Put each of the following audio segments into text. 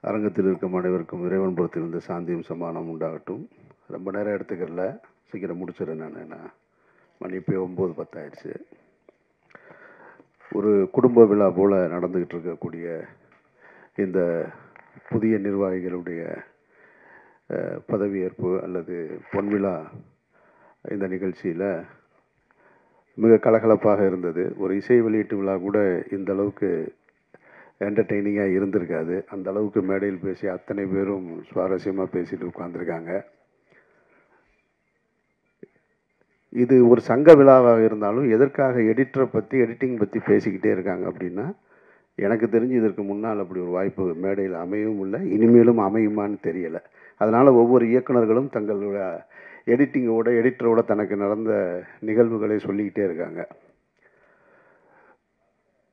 அரங்கத்தில் இருக்கும் அனைவருக்கும் இறைவன் புறத்திலிருந்து சாந்தியும் சமானம் உண்டாகட்டும். ரொம்ப நேரம் எடுத்துக்கல, சீக்கிரம் முடிச்சிடறேன். நான் மணி இப்போ 9:10 ஆயிடுச்சு. ஒரு குடும்ப விழா போல் நடந்துக்கிட்டு இருக்கக்கூடிய இந்த புதிய நிர்வாகிகளுடைய பதவியேற்பு அல்லது பொன்விழா இந்த நிகழ்ச்சியில் மிக கலகலப்பாக இருந்தது. ஒரு இசை வெளியீட்டு விழா கூட இந்த அளவுக்கு என்டர்டெய்னிங்காக இருந்திருக்காது. அந்த அளவுக்கு மேடையில் பேசி அத்தனை பேரும் சுவாரஸ்யமாக பேசிட்டு உட்காந்துருக்காங்க. இது ஒரு சங்க விழாவாக இருந்தாலும் எதற்காக எடிட்டிங் பற்றி பேசிக்கிட்டே இருக்காங்க அப்படின்னா, எனக்கு தெரிஞ்சு இதற்கு முன்னால் அப்படி ஒரு வாய்ப்பு மேடையில் அமையவும் இல்லை, இனிமேலும் அமையுமான்னு தெரியலை. அதனால் ஒவ்வொரு இயக்குநர்களும் தங்களோட எடிட்டரோட தனக்கு நடந்த நிகழ்வுகளை சொல்லிக்கிட்டே இருக்காங்க.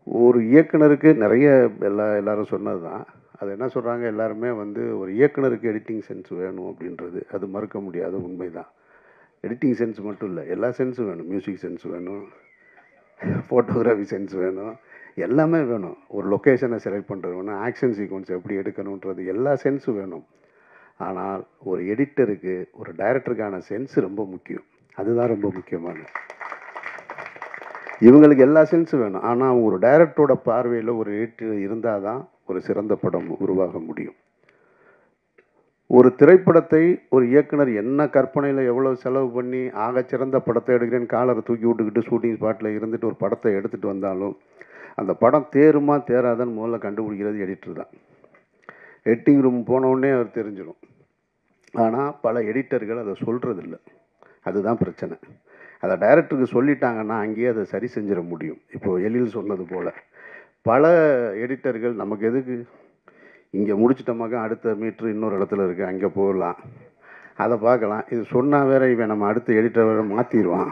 ஒரு இயக்குனருக்கு நிறைய எல்லாரும் சொன்னது தான். அது என்ன சொல்கிறாங்க, எல்லாருமே ஒரு இயக்குனருக்கு எடிட்டிங் சென்ஸ் வேணும் அப்படின்றது அது மறுக்க முடியாத உண்மை தான். எடிட்டிங் சென்ஸ் மட்டும் இல்லை, எல்லா சென்ஸும் வேணும். மியூசிக் சென்ஸ் வேணும், ஃபோட்டோகிராஃபி சென்ஸ் வேணும், எல்லாமே வேணும். ஒரு லொக்கேஷனை செலக்ட் பண்ணுறது வேணும், ஆக்ஷன் சீக்வன்ஸ் எப்படி எடுக்கணுன்றது எல்லா சென்ஸும் வேணும். ஆனால் ஒரு எடிட்டருக்கு, ஒரு டைரக்டருக்கான சென்ஸ் ரொம்ப முக்கியம். அதுதான் ரொம்ப முக்கியமானது. இவங்களுக்கு எல்லா சென்ஸும் வேணும். ஆனால் ஒரு டைரக்டரோட பார்வையில் ஒரு எடிட்டர் இருந்தால் தான் ஒரு சிறந்த படம் உருவாக முடியும். ஒரு திரைப்படத்தை ஒரு இயக்குனர் என்ன கற்பனையில் எவ்வளோ செலவு பண்ணி சிறந்த படத்தை எடுக்கிறேன்னு காலரை தூக்கி விட்டுக்கிட்டு ஷூட்டிங் ஸ்பாட்டில் இருந்துட்டு ஒரு படத்தை எடுத்துகிட்டு வந்தாலும் அந்த படம் தேருமா தேராதன்னு முதல்ல கண்டுபிடிக்கிறது எடிட்டர் தான். எடிட்டிங் ரூம் போனவுடனே அவர் தெரிஞ்சிடும். ஆனால் பல எடிட்டர்கள் அதை சொல்கிறதில்ல. அதுதான் பிரச்சனை. அதை டைரக்டருக்கு சொல்லிட்டாங்கன்னா அங்கேயே அதை சரி செஞ்சிட முடியும். இப்போது எழில் சொன்னது போல் பல எடிட்டர்கள் நமக்கு எதுக்கு, இங்கே முடிச்சிட்டோமாக்கா அடுத்த மீட்ரு இன்னொரு இடத்துல இருக்குது, அங்கே போகலாம், அதை பார்க்கலாம், இது சொன்னால் வேறு இவன் நம்ம அடுத்த எடிட்டர் வேறு மாற்றிடுவான்,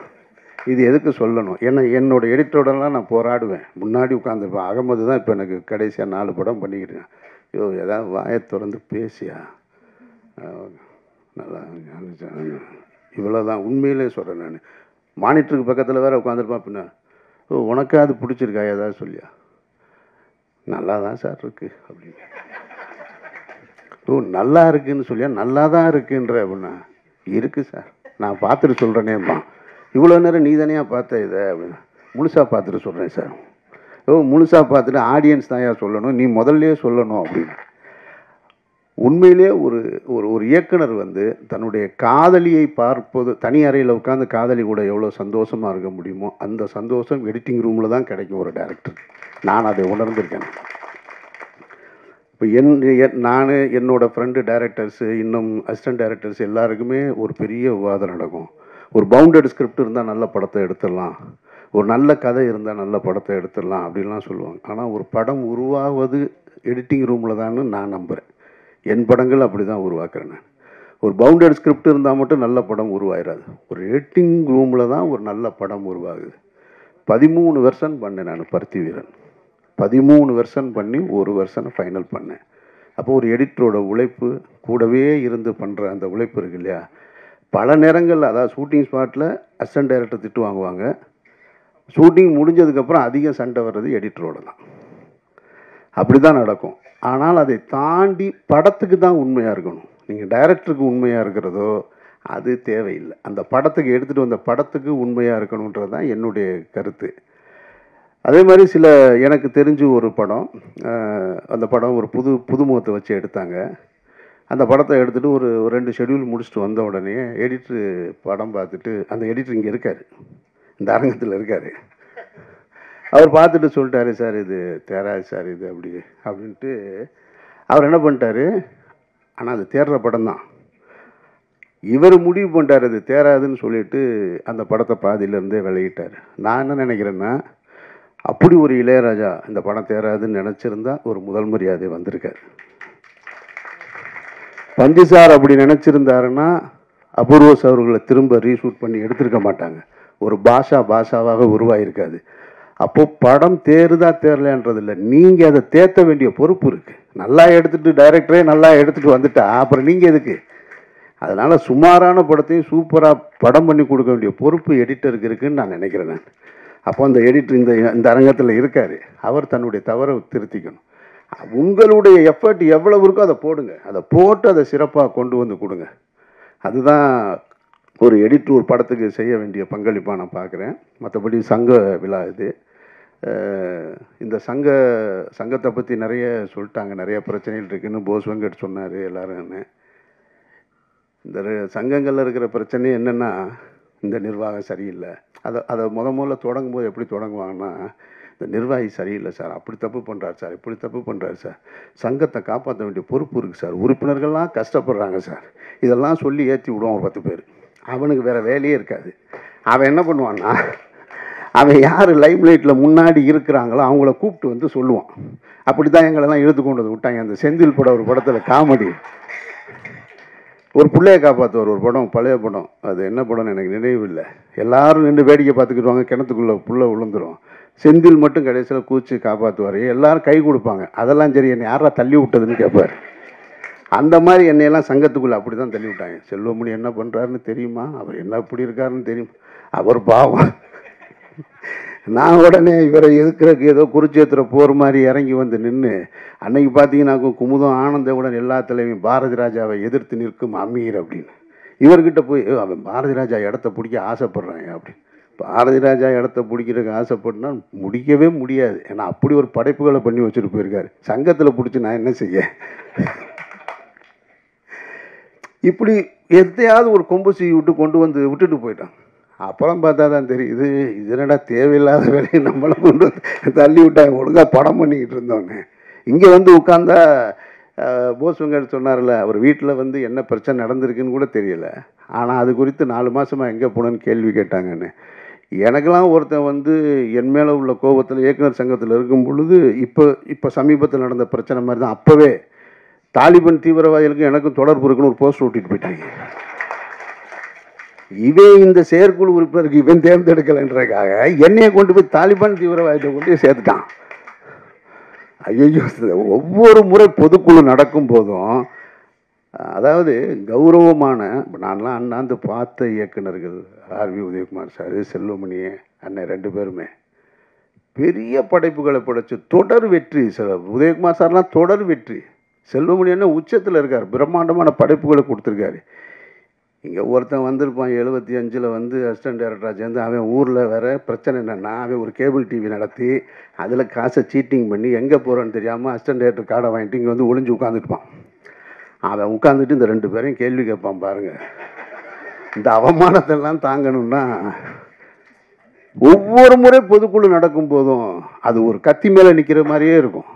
இது எதுக்கு சொல்லணும். ஏன்னா என்னோடய எடிட்டரோடலாம் நான் போராடுவேன். முன்னாடி உட்காந்துருப்பேன். அகமது தான் இப்போ எனக்கு கடைசியாக 4 படம் பண்ணிக்கிட்டேன். ஐயோ ஏதாவது வாயை திறந்து பேசியா நல்லா இவ்வளோ தான் உண்மையிலே சொல்கிறேன். நான் மானிட்டருக்கு பக்கத்தில் வேறு உட்காந்துருப்பேன். பின்ன உனக்கு அது பிடிச்சிருக்கா ஏதாவது சொல்லியா, நல்லா தான் சார் இருக்குது அப்படின்னு. நல்லா இருக்குன்னு சொல்லியா, நல்லா தான் இருக்குன்ற அப்படின்னா, இருக்குது சார் நான் பார்த்துட்டு சொல்கிறேனேம்மா. இவ்வளோ நேரம் நீ தானே பார்த்த இதை அப்படின்னா, முழுசாக பார்த்துட்டு சொல்கிறேன் சார். முழுசாக பார்த்துட்டு ஆடியன்ஸ் தான் யார் சொல்லணும், நீ முதல்லையே சொல்லணும் அப்படின்னு. உண்மையிலே ஒரு ஒரு இயக்குனர் தன்னுடைய காதலியை பார்ப்பது, தனி அறையில் உட்காந்து காதலி கூட எவ்வளோ சந்தோஷமாக இருக்க முடியுமோ அந்த சந்தோஷம் எடிட்டிங் ரூமில் தான் கிடைக்கும் ஒரு டைரக்டர். நான் அதை உணர்ந்திருக்கேன். இப்போ நான் என்னோடய ஃப்ரெண்டு டைரக்டர்ஸு, இன்னும் அசிஸ்டன்ட் டைரக்டர்ஸ் எல்லாருக்குமே ஒரு பெரிய விவாதம் நடக்கும். ஒரு பவுண்டட் ஸ்கிரிப்ட் இருந்தால் நல்ல படத்தை எடுத்துடலாம், ஒரு நல்ல கதை இருந்தால் நல்ல படத்தை எடுத்துடலாம் அப்படின்லாம் சொல்லுவாங்க. ஆனால் ஒரு படம் உருவாவது எடிட்டிங் ரூமில் தான்னு நான் நம்புகிறேன். என் படங்கள் அப்படி தான் உருவாக்குறேன் நான். ஒரு பவுண்டட் ஸ்கிரிப்ட் இருந்தால் மட்டும் நல்ல படம் உருவாயிடாது. ஒரு எடிட்டிங் ரூமில் தான் ஒரு நல்ல படம் உருவாகுது. 13 வெர்ஷன் பண்ணேன் நான் பருத்தி வீரன். 13 வெர்ஷன் பண்ணி ஒரு வெர்ஷனை ஃபைனல் பண்ணேன். அப்போ ஒரு எடிட்டரோட உழைப்பு கூடவே இருந்து பண்ணுற அந்த உழைப்பு இருக்கு இல்லையா. பல நேரங்களில் அதாவது ஷூட்டிங் ஸ்பாட்டில் அசிஸ்டன்ட் டைரக்டர் திட்டு வாங்குவாங்க. ஷூட்டிங் முடிஞ்சதுக்கப்புறம் அதிக சண்டை வர்றது எடிட்டரோட தான். அப்படி தான் நடக்கும். ஆனால் அதை தாண்டி படத்துக்கு தான் உண்மையாக இருக்கணும். நீங்கள் டைரக்டருக்கு உண்மையாக இருக்கிறதோ அது தேவையில்லை. அந்த படத்துக்கு எடுத்துகிட்டு வந்த படத்துக்கு உண்மையாக இருக்கணுன்றது தான் என்னுடைய கருத்து. அதே மாதிரி எனக்கு தெரிஞ்சு ஒரு படம், அந்த படம் ஒரு புதுமுகத்தை வச்சு எடுத்தாங்க. அந்த படத்தை எடுத்துகிட்டு ஒரு 2 ஷெட்யூல் முடிச்சுட்டு வந்த உடனே எடிட்ரு படம் பார்த்துட்டு, அந்த எடிட்டர் இங்கே இருக்கார், இந்த அரங்கத்தில் இருக்கார், அவர் பார்த்துட்டு சொல்லிட்டாரு, சார் இது தேராது சார் இது அப்படின்ட்டு. அவர் என்ன பண்ணிட்டாரு, ஆனால் அது தேர்ற படம் தான், இவர் முடிவு பண்ணிட்டார் அது தேராதுன்னு சொல்லிட்டு அந்த படத்தை பாதியிலேருந்தே விலகிட்டார். நான் என்ன நினைக்கிறேன்னா, அப்படி ஒரு இளையராஜா இந்த படம் தேராதுன்னு நினச்சிருந்தா ஒரு முதல் மரியாதை வந்திருக்கார். பஞ்சு சார் அப்படி நினச்சிருந்தாருன்னா அபூர்வஸ் அவர்களை திரும்ப ரீஷூட் பண்ணி எடுத்திருக்க மாட்டாங்க. ஒரு பாஷாவாக உருவாயிருக்காது. அப்போது படம் தேருதா தேரலன்றது இல்லை, நீங்கள் அதை தேற்ற வேண்டிய பொறுப்பு இருக்குது. நல்லா எடுத்துகிட்டு டைரக்டரே நல்லா எடுத்துகிட்டு வந்துட்டா அப்புறம் நீங்கள் எதுக்கு? அதனால் சுமாரான படத்தையும் சூப்பராக படம் பண்ணி கொடுக்க வேண்டிய பொறுப்பு எடிட்டருக்கு இருக்குதுன்னு நான் நினைக்கிறேன். நான் அப்போ அந்த எடிட்டர் இந்த அரங்கத்தில் இருக்கார், அவர் தன்னுடைய தவறை திருத்திக்கணும். உங்களுடைய எஃபர்ட் எவ்வளவு இருக்கோ அதை போடுங்க, அதை போட்டு அதை சிறப்பாக கொண்டு வந்து கொடுங்க. அதுதான் ஒரு எடிட்டர் ஒரு படத்துக்கு செய்ய வேண்டிய பங்களிப்பாக நான் பார்க்குறேன். மற்றபடி சங்க விழா இது. இந்த சங்கத்தை பற்றி நிறைய சொல்லிட்டாங்க, நிறைய பிரச்சனைகள் இருக்குதுன்னு போஸ் வெங்கட் சொன்னார் எல்லாரும். இந்த சங்கங்களில் இருக்கிற பிரச்சனை என்னென்னா, இந்த நிர்வாகம் சரியில்லை. அதை முதல்ல தொடங்கும் போது எப்படி தொடங்குவாங்கன்னா, இந்த நிர்வாகி சரியில்லை சார், அப்படி தப்பு பண்ணுறாரு சார், இப்படி தப்பு பண்ணுறாரு சார், சங்கத்தை காப்பாற்ற வேண்டிய பொறுப்பு இருக்குது சார், உறுப்பினர்கள்லாம் கஷ்டப்படுறாங்க சார், இதெல்லாம் சொல்லி ஏற்றி விடுவான் ஒரு 10 பேர். அவனுக்கு வேறு வேலையே இருக்காது. அவன் என்ன பண்ணுவான்னா, அவன் யார் லைம் லைட்டில் முன்னாடி இருக்கிறாங்களோ அவங்கள கூப்பிட்டு வந்து சொல்லுவான். அப்படி தான் எங்களெல்லாம் இழுத்து கொண்டு வந்து விட்டாங்க. அந்த செந்தில் படம் ஒரு படத்தில் காமெடி, ஒரு பிள்ளையை காப்பாற்றுவார் ஒரு படம், பழைய படம், அது என்ன படம்னு எனக்கு நினைவு இல்லை. எல்லாரும் நின்று வேடிக்கை பார்த்துக்கிடுவாங்க, கிணத்துக்குள்ளே புள்ள விழுந்துடும். செந்தில் மட்டும் கடைசியில் கூச்சி காப்பாற்றுவார், எல்லாரும் கை கொடுப்பாங்க. அதெல்லாம் சரி, என்னை யாரா தள்ளி விட்டதுன்னு கேட்பார். அந்த மாதிரி என்னையெல்லாம் சங்கத்துக்குள்ளே அப்படி தான் தள்ளி விட்டாங்க. செல்வமணி என்ன பண்ணுறாருன்னு தெரியுமா, அவர் என்ன இப்படி இருக்காருன்னு தெரியும், அவர் பாவம். நான் உடனே இவரை எதுக்குறதுக்கு ஏதோ குருச்சேத்திர போர் மாதிரி இறங்கி வந்து நின்று, அன்னைக்கு பார்த்தீங்கன்னாக்கும் குமுதம் ஆனந்தவுடன் எல்லா தலைவையும் பாரதி ராஜாவை எதிர்த்து நிற்கும் அமீர் அப்படின்னு. இவர்கிட்ட போய் அவன் பாரதி ராஜா இடத்த பிடிக்க ஆசைப்படுறாங்க அப்படின்னு. பாரதி ராஜா இடத்த பிடிக்கிறதுக்கு ஆசைப்பட்டுனா முடிக்கவே முடியாது. ஏன்னா அப்படி ஒரு படைப்புகளை பண்ணி வச்சுட்டு போயிருக்காரு. சங்கத்தில் பிடிச்சி நான் என்ன செய்ய? இப்படி எதையாவது ஒரு கொம்பு செய்ய விட்டு கொண்டு வந்து விட்டுட்டு போயிட்டான். அப்புறம் பார்த்தா தான் தெரியுது, இது என்னடா தேவையில்லாத வேலையை நம்மளை கொண்டு வந்து தள்ளி விட்டாங்க. ஒழுங்காக படம் பண்ணிக்கிட்டு இருந்தோன்னு இங்கே வந்து உட்காந்தா போஸ் வெங்கட் சொன்னார்ல, அவர் வீட்டில் வந்து என்ன பிரச்சனை நடந்திருக்குன்னு கூட தெரியல. ஆனால் அது குறித்து 4 மாதமாக எங்கே போனேன்னு கேள்வி கேட்டாங்கன்னு. எனக்கெல்லாம் ஒருத்தன் வந்து என் மேலே உள்ள கோபத்தில் இயக்குனர் சங்கத்தில் இருக்கும் பொழுது இப்போ சமீபத்தில் நடந்த பிரச்சனை மாதிரி தான் அப்போவே தாலிபான் தீவிரவாதிகளுக்கும் எனக்கும் தொடர்பு இருக்குன்னு ஒரு போஸ்ட் ஓட்டிட்டு போயிட்டாங்க. இவன் இந்த செயற்குழு உறுப்பினருக்கு இவன் தேர்ந்தெடுக்கலைன்றதுக்காக என்னையை கொண்டு போய் தாலிபான் தீவிரவாதத்தை கொண்டு போய் சேர்த்துட்டான். ஐயோ, ஒவ்வொரு முறை பொதுக்குழு நடக்கும் போதும், அதாவது கௌரவமான, நான்லாம் அண்ணாந்து பார்த்த இயக்குநர்கள் ஆர்வி உதயகுமார் சார், செல்வமணி அண்ணன் 2 பேருமே பெரிய படைப்புகளை படைச்சு தொடர் வெற்றி. உதயகுமார் சார்லாம் தொடர் வெற்றி. செல்வமணி அண்ணன் உச்சத்தில் இருக்கார், பிரம்மாண்டமான படைப்புகளை கொடுத்துருக்காரு. இங்கே ஒருத்தன் வந்திருப்பான் 75 வந்து அசிஸ்டன்ட் டைரக்டராக சேர்ந்து, அவன் ஊரில் வேறு பிரச்சனை என்னென்னா, அவன் ஒரு கேபிள் டிவி நடத்தி அதில் காசை சீட்டிங் பண்ணி எங்கே போகிறோன்னு தெரியாமல் அசிஸ்டன்ட் டைரக்டர் கார்டை வாங்கிட்டு இங்கே வந்து ஒளிஞ்சு உட்காந்துருப்பான். அவன் உட்காந்துட்டு இந்த 2 பேரையும் கேள்வி கேட்பான் பாருங்கள். இந்த அவமானத்தெல்லாம் தாங்கணும்னா ஒவ்வொரு முறை பொதுக்குழு நடக்கும் போதும் அது ஒரு கத்தி மேலே நிற்கிற மாதிரியே இருக்கும்.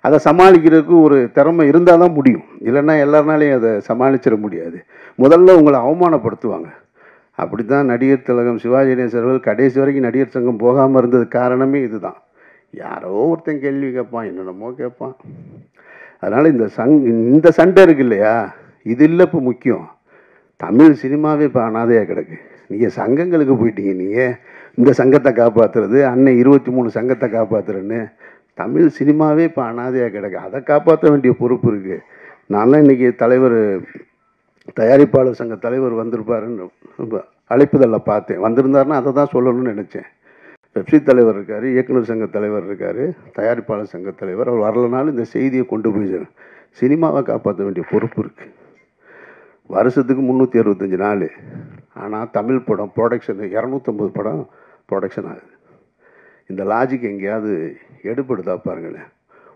அதை சமாளிக்கிறதுக்கு ஒரு திறமை இருந்தால் தான் முடியும், இல்லைன்னா எல்லாருனாலையும் அதை சமாளிச்சிட முடியாது. முதல்ல உங்களை அவமானப்படுத்துவாங்க. அப்படி தான் நடிகர் திலகம் சிவாஜி கணேசன் அவர்கள் கடைசி வரைக்கும் நடிகர் சங்கம் போகாமல் இருந்தது காரணமே இதுதான். யாரோ ஒருத்தன் கேள்வி கேட்பான், என்னென்னமோ கேட்பான். அதனால் இந்த சண்டை இருக்கு இல்லையா, இது இல்லை இப்போ முக்கியம். தமிழ் சினிமாவே இப்போ அனாதையாக கிடக்கு. நீங்கள் சங்கங்களுக்கு போயிட்டீங்க, நீங்கள் இந்த சங்கத்தை காப்பாற்றுறது, அன்னை 23 சங்கத்தை காப்பாற்றுறேன்னு. தமிழ் சினிமாவே இப்போ அனாதையாக கிடக்கு. அதை காப்பாற்ற வேண்டிய பொறுப்பு இருக்குது. நான்லாம் இன்றைக்கி தயாரிப்பாளர் சங்க தலைவர் வந்திருப்பாருன்னு அழைப்புதலில் பார்த்தேன். வந்திருந்தாருன்னா அதை தான் சொல்லணும்னு நினச்சேன். வெப்சி தலைவர் இருக்கார், இயக்குனர் சங்க தலைவர் இருக்கார், தயாரிப்பாளர் சங்க தலைவர். அவர் வரலனாலும் இந்த செய்தியை கொண்டு போய் சினிமாவை காப்பாற்ற வேண்டிய பொறுப்பு இருக்குது. வருஷத்துக்கு 365 நாள். ஆனால் தமிழ் படம் ப்ரொடக்ஷன் 250 படம் ப்ரொடக்ஷன் ஆகுது. இந்த லாஜிக் எங்கேயாவது எடுப்படுதா பாருங்களேன்.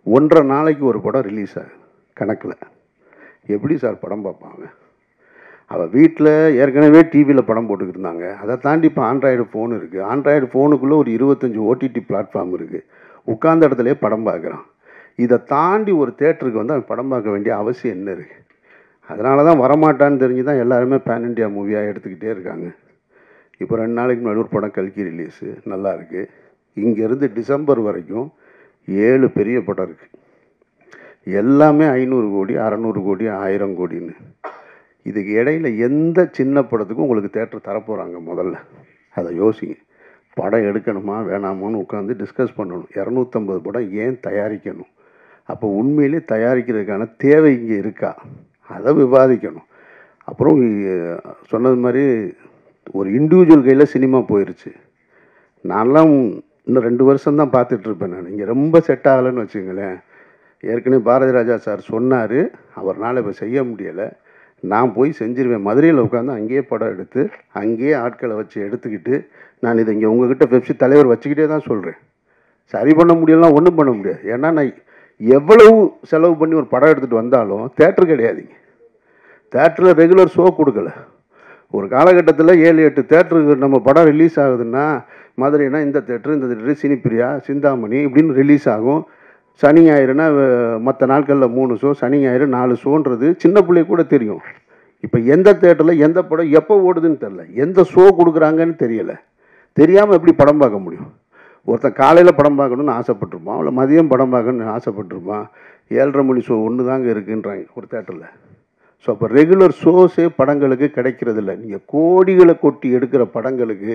1.5 நாளைக்கு ஒரு படம் ரிலீஸ் ஆகுது கணக்கில். எப்படி சார் படம் பார்ப்பாங்க? அவள் வீட்டில் ஏற்கனவே டிவியில் படம் போட்டுக்கிட்டு இருந்தாங்க. அதை தாண்டி இப்போ ஆண்ட்ராய்டு ஃபோன் இருக்குது. ஆண்ட்ராய்டு ஃபோனுக்குள்ளே ஒரு 25 ஓடிடி பிளாட்ஃபார்ம் இருக்குது. உட்கார்ந்த இடத்துலையே படம் பார்க்குறான். இதை தாண்டி ஒரு தேட்டருக்கு வந்து அவன் படம் பார்க்க வேண்டிய அவசியம் என்ன இருக்குது? அதனால தான் வரமாட்டான்னு தெரிஞ்சு தான் எல்லாருமே பேன் இண்டியா மூவியாக எடுத்துக்கிட்டே இருக்காங்க. இப்போ 2 நாளைக்கு முன்னாடி ஒரு படம் கல்கி ரிலீஸு நல்லா இருக்குது. இங்கேருந்து டிசம்பர் வரைக்கும் 7 பெரிய படம் இருக்குது. எல்லாமே 500 கோடி 600 கோடி 1000 கோடின்னு. இதுக்கு இடையில் எந்த சின்ன படத்துக்கும் உங்களுக்கு தேட்டர் தரப்போகிறாங்க? முதல்ல அதை யோசிங்க. படம் எடுக்கணுமா வேணாமான்னு உட்காந்து டிஸ்கஸ் பண்ணணும். 250 படம் ஏன் தயாரிக்கணும்? அப்போ உண்மையிலே தயாரிக்கிறதுக்கான தேவை இங்கே இருக்கா? அதை விவாதிக்கணும். அப்புறம் சொன்னது மாதிரி ஒரு இண்டிவிஜுவல் கையில் சினிமா போயிடுச்சு. நான்லாம் இன்னும் 2 வருஷம்தான் பார்த்துட்ருப்பேன். நான் இங்கே ரொம்ப செட் ஆகலைன்னு வச்சுங்களேன். ஏற்கனவே பாரதி ராஜா சார் சொன்னார், அவர்னால் இப்போ செய்ய முடியலை, நான் போய் செஞ்சிருவேன். மதுரையில் உட்காந்து அங்கேயே படம் எடுத்து அங்கேயே ஆட்களை வச்சு எடுத்துக்கிட்டு நான் இதை இங்கே உங்ககிட்ட பெப்சி தலைவர் வச்சுக்கிட்டே தான் சொல்கிறேன். சரி பண்ண முடியலாம், ஒன்றும் பண்ண முடியாது. ஏன்னா நான் எவ்வளவு செலவு பண்ணி ஒரு படம் எடுத்துகிட்டு வந்தாலும் தேட்டர் கிடையாதுங்க. தேட்டரில் ரெகுலர் ஷோ கொடுக்கல. ஒரு காலகட்டத்தில் 7-8 தேட்டருக்கு நம்ம படம் ரிலீஸ் ஆகுதுன்னா, மதுரைனா இந்த தேட்டரு சினிப்பிரியா, சிந்தாமணி இப்படின்னு ரிலீஸ் ஆகும். சனி ஞாயிறுனா மற்ற நாட்களில் 3 ஷோ, சனி ஞாயிறு 4 ஷோன்றது சின்ன பிள்ளை கூட தெரியும். இப்போ எந்த தேட்டரில் எந்த படம் எப்போ ஓடுதுன்னு தெரில, எந்த ஷோ கொடுக்குறாங்கன்னு தெரியலை. தெரியாமல் எப்படி படம் பார்க்க முடியும்? ஒருத்தன் காலையில் படம் பார்க்கணுன்னு ஆசைப்பட்டிருப்பான், அவளை மதியம் படம் பார்க்கணுன்னு ஆசைப்பட்டிருப்பான். 7:30 மணி ஷோ ஒன்று தாங்க இருக்குன்றாங்க ஒரு தேட்டரில். ஸோ அப்போ ரெகுலர் ஷோஸே படங்களுக்கு கிடைக்கிறதில்ல. நீங்கள் கோடிகளை கொட்டி எடுக்கிற படங்களுக்கு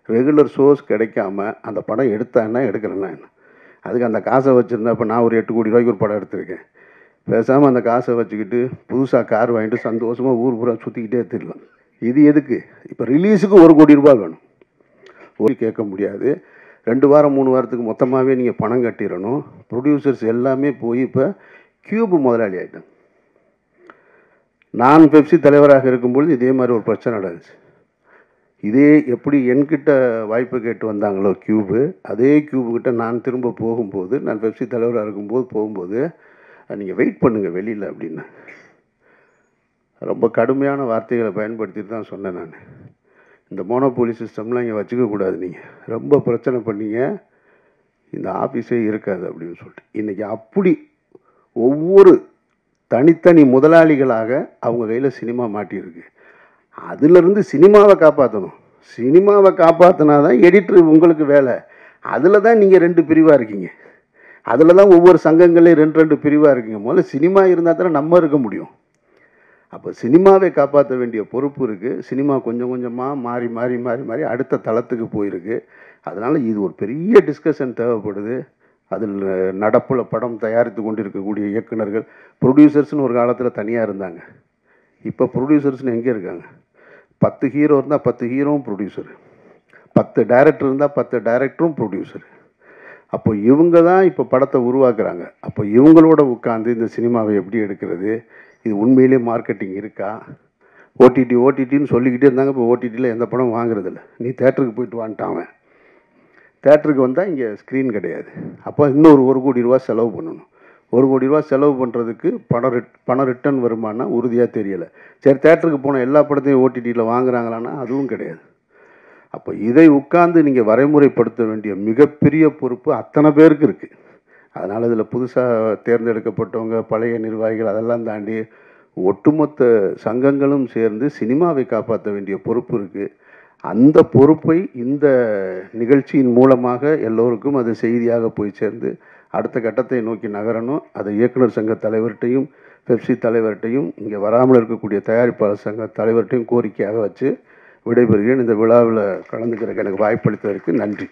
ரெகுலர் ஷோஸ் கிடைக்காம அந்த படம் எடுத்தான்னா எடுக்கிறேன்னா என்ன? அதுக்கு அந்த காசை வச்சுருந்தா இப்போ நான் ஒரு 8 கோடி ரூபாய்க்கு ஒரு படம் எடுத்திருக்கேன். பேசாமல் அந்த காசை வச்சுக்கிட்டு புதுசாக கார் வாங்கிட்டு சந்தோஷமாக ஊர் பூரா சுற்றிக்கிட்டே தெரியலாம். இது எதுக்கு? இப்போ ரிலீஸுக்கு 1 கோடி ரூபாய் வேணும். கேட்க முடியாது. 2 வாரம் 3 வாரத்துக்கு மொத்தமாகவே நீங்கள் பணம் கட்டிடணும். ப்ரொடியூசர்ஸ் எல்லாமே போய் இப்போ கியூப் முதலாளி ஆகிட்டாங்க. நான் பெப்சி தலைவராக இருக்கும்பொழுது இதே மாதிரி ஒரு பிரச்சனை நடந்துச்சு. இதே எப்படி என்கிட்ட வாய்ப்பு கேட்டு வந்தாங்களோ கியூபு, அதே கியூபுக்கிட்ட நான் திரும்ப போகும்போது, நான் பெப்சி தலைவராக இருக்கும்போது போகும்போது, நீங்கள் வெயிட் பண்ணுங்கள் வெளியில் அப்படின்னு ரொம்ப கடுமையான வார்த்தைகளை பயன்படுத்திட்டு தான் சொன்னேன். நான் இந்த மோனோபோலி சிஸ்டம்லாம் இங்கே வச்சுக்கக்கூடாது, நீங்கள் ரொம்ப பிரச்சனை பண்ணீங்க, இந்த ஆஃபீஸே இருக்காது அப்படின்னு சொல்லிட்டு இன்றைக்கி அப்படி ஒவ்வொரு தனித்தனி முதலாளிகளாக அவங்க கையில் சினிமா மாட்டியிருக்கு. அதிலிருந்து சினிமாவை காப்பாற்றணும். சினிமாவை காப்பாற்றினா தான் எடிட்ரு உங்களுக்கு வேலை. அதில் தான் நீங்கள் 2 பிரிவாக இருக்கீங்க. அதில் தான் ஒவ்வொரு சங்கங்களையும் 2 பிரிவாக இருக்கீங்க. முதல்ல சினிமா இருந்தால் தானே நம்ம இருக்க முடியும். அப்போ சினிமாவை காப்பாற்ற வேண்டிய பொறுப்பு இருக்குது. சினிமா கொஞ்சம் கொஞ்சமாக மாறி மாறி மாறி மாறி அடுத்த தளத்துக்கு போயிருக்கு. அதனால் இது ஒரு பெரிய டிஸ்கஷன் தேவைப்படுது. அதில் நடப்பில் படம் தயாரித்து கொண்டு இருக்கக்கூடிய இயக்குநர்கள், ப்ரொடியூசர்ஸ்னு ஒரு காலத்தில் தனியாக இருந்தாங்க. இப்போ ப்ரொடியூசர்ஸ்னு எங்கே இருக்காங்க? 10 ஹீரோ இருந்தால் 10 ஹீரோவும் ப்ரொடியூசரு, 10 டைரக்டர் இருந்தால் 10 டைரக்டரும் ப்ரொடியூசரு. அப்போ இவங்க தான் இப்போ படத்தை உருவாக்குறாங்க. அப்போ இவங்களோட உட்காந்து இந்த சினிமாவை எப்படி எடுக்கிறது, இது உண்மையிலே மார்க்கெட்டிங் இருக்கா? ஓடிடின்னு சொல்லிக்கிட்டே இருந்தாங்க. இப்போ ஓடிடியில் எந்த படம் வாங்குறதில்ல. நீ தேட்டருக்கு போயிட்டு வான்ட்டான். தேட்டருக்கு வந்தால் இங்கே ஸ்க்ரீன் கிடையாது. அப்போ இன்னொரு 1 கோடி ரூபா செலவு பண்ணணும். 1 கோடி ரூபா செலவு பண்ணுறதுக்கு பணம் ரிட்டர்ன் வருமானா உறுதியாக தெரியலை. சரி, தேட்டருக்கு போன எல்லா படத்தையும் ஓடிடியில் வாங்குறாங்களான்னா அதுவும் கிடையாது. அப்போ இதை உட்கார்ந்து நீங்கள் வரைமுறைப்படுத்த வேண்டிய மிகப்பெரிய பொறுப்பு அத்தனை பேருக்கு இருக்குது. அதனால் இதில் புதுசாக தேர்ந்தெடுக்கப்பட்டவங்க, பழைய நிர்வாகிகள் அதெல்லாம் தாண்டி ஒட்டுமொத்த சங்கங்களும் சேர்ந்து சினிமாவை காப்பாற்ற வேண்டிய பொறுப்பு இருக்குது. அந்த பொறுப்பை இந்த நிகழ்ச்சியின் மூலமாக எல்லோருக்கும் அது செய்தியாக போய் சேர்ந்து அடுத்த கட்டத்தை நோக்கி நகரணும். அதை இயக்குனர் சங்க தலைவர்கிட்டையும் பெப்சி தலைவர்கிட்டையும் இங்கே வராமல் இருக்கக்கூடிய தயாரிப்பாளர் சங்க தலைவர்கிட்டையும் கோரிக்கையாக வச்சு விடைபெறுகிறேன். இந்த விழாவில் கலந்துக்கிறதுக்கு எனக்கு வாய்ப்பளித்ததற்கு நன்றி.